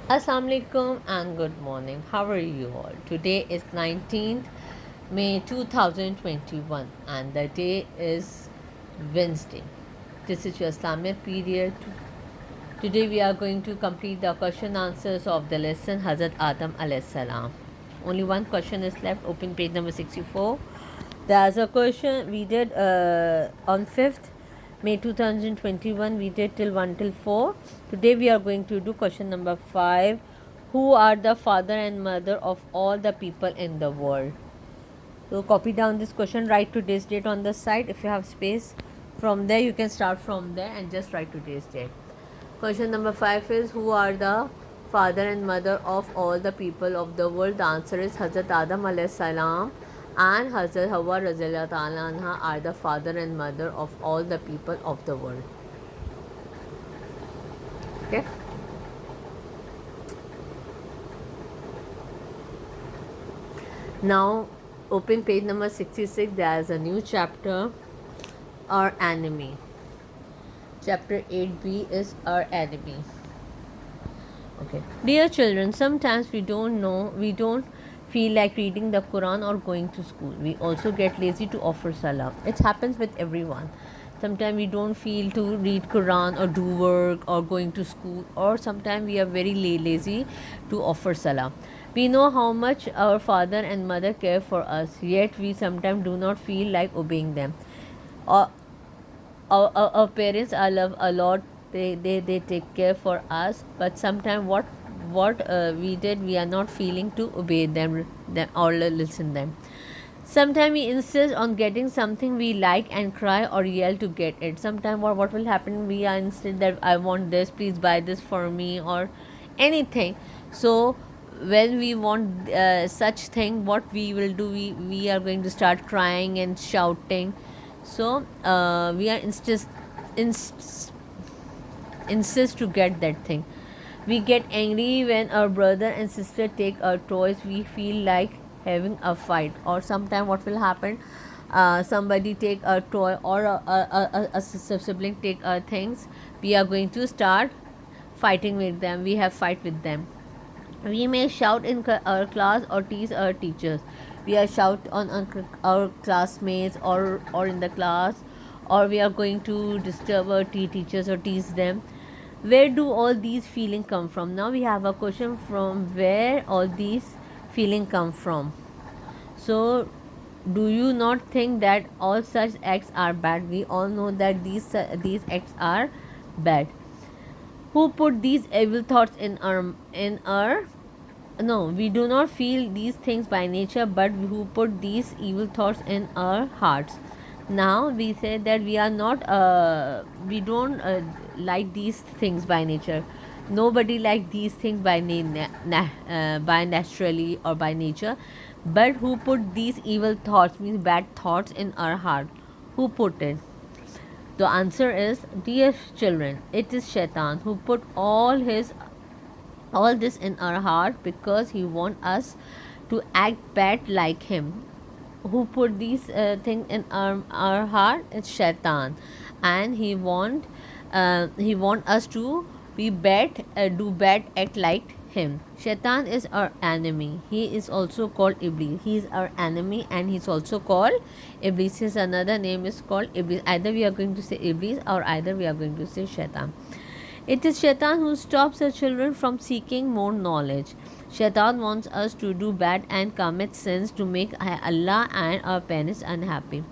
Assalamu alaikum and good morning. How are you all? Today is 19th May 2021 and the day is Wednesday. This is your Islamic period. Today we are going to complete the question answers of the lesson Hazrat Adam alayhi salam. Only one question is left. Open page number 64. There's a question we did on 5th May 2021. We did till 1 till 4. Today we are going to do question number 5. Who are the father and mother of all the people in the world? So copy down this question, write today's date on the side. If you have space from there, you can start from there and just write today's date. Question number 5 is who are the father and mother of all the people of the world? The answer is Hazrat Adam alayhi salam and Hazrat Hawa raziyallahu ta'ala anha are the father and mother of all the people of the world. Okay. Now open page number 66. There is a new chapter, our enemy. Chapter 8b is our enemy. Okay. Dear children, sometimes we don't feel like reading the Quran or going to school. We also get lazy to offer salah. It happens with everyone. Sometimes we don't feel to read Quran or do work or going to school, or sometimes we are very lazy to offer salah. We know how much our father and mother care for us, yet we sometimes do not feel like obeying them. Or our parents are love a lot. They take care for us, but sometimes what we did, we are not feeling to obey them or listen them. Sometimes we insist on getting something we like and cry or yell to get it. Sometimes what will happen, we are insist that I want this, please buy this for me, or anything. So when we want such thing, what we will do, we are going to start crying and shouting. So we are inst- insist to get that thing. We get angry when our brother and sister take our toys. We feel like having a fight. Or sometime what will happen, somebody take a toy, or a sister sibling take our things. We are going to start fighting with them. We have fight with them. We may shout in our class or tease our teachers. We are shout on our classmates or in the class, or we are going to disturb our teachers or tease them. Where do all these feelings come from? Now we have a question, from where all these feelings come from. So do you not think that all such acts are bad? We all know that these acts are bad. Who put these evil thoughts in our no, we do not feel these things by nature, but who put these evil thoughts in our hearts. Now we say that we don't like these things by nature. Nobody like these things by naturally or by nature. But who put these evil thoughts, means bad thoughts, in our heart? Who put it? The answer is, dear children, it is Shaitan who put all this in our heart, because he want us to act bad like him. Who put these things in our heart? It's Shaitan, and he want us to be bad, do bad act like him. Shaitan is our enemy. He is also called Iblis. He is our enemy and he's also called Iblis. His another name is called Iblis. Either we are going to say Iblis or either we are going to say Shaitan. It is Shaitan who stops the children from seeking more knowledge. Shaitan wants us to do bad and commit sins to make Allah and our parents unhappy.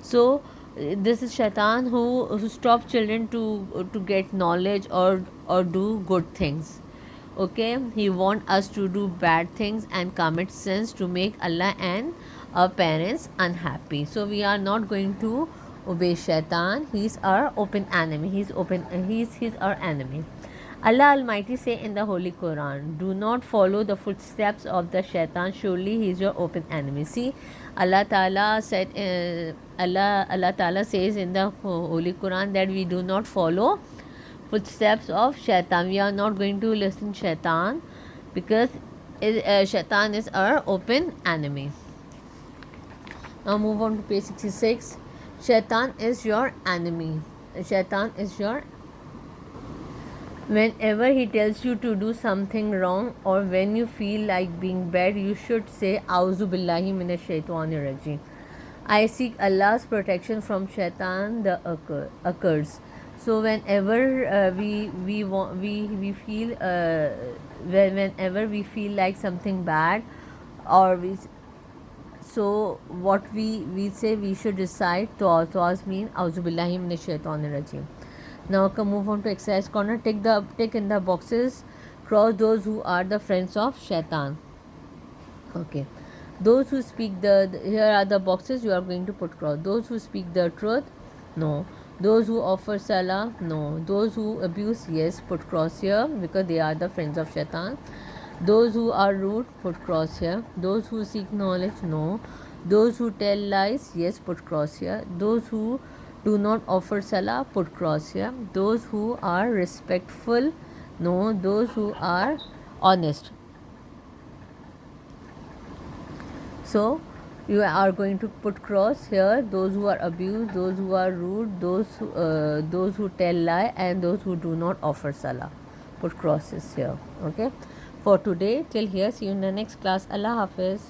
So this is Shaitan who stops children to get knowledge or do good things. Okay, he wants us to do bad things and commit sins to make Allah and our parents unhappy. So we are not going to obey Shaitan. He's our open enemy. He's our enemy. Allah Almighty say in the Holy Quran, do not follow the footsteps of the Shaitan. Surely he is your open enemy. See, Allah Ta'ala said, Allah Ta'ala says in the Holy Quran that we do not follow footsteps of Shaitan. We are not going to listen Shaitan, because Shaitan is our open enemy. Now move on to page 66. Shaitan is your enemy. Shaitan is your Whenever he tells you to do something wrong or when you feel like being bad, you should say Auzu billahi minash shaitanir rajim. I seek Allah's protection from shaitan the accursed. So whenever we want we feel whenever we feel like something bad, or we, so what we say, we should recite Tawaz mean Auzu billahi minash shaitanir rajim. Now come move on to exercise corner. Tick in the boxes. Cross those who are the friends of shaitan. Okay. Those who speak here are the boxes you are going to put cross. Those who speak the truth, no. Those who offer salah, no. Those who abuse, yes, put cross here because they are the friends of shaitan. Those who are rude, put cross here. Those who seek knowledge, no. Those who tell lies, yes, put cross here. Those who do not offer salah, put cross here. Those who are respectful, no. Those who are honest. So you are going to put cross here. Those who are abused, those who are rude, those who tell lie, and those who do not offer salah. Put crosses here. Okay. For today, till here. See you in the next class. Allah Hafiz.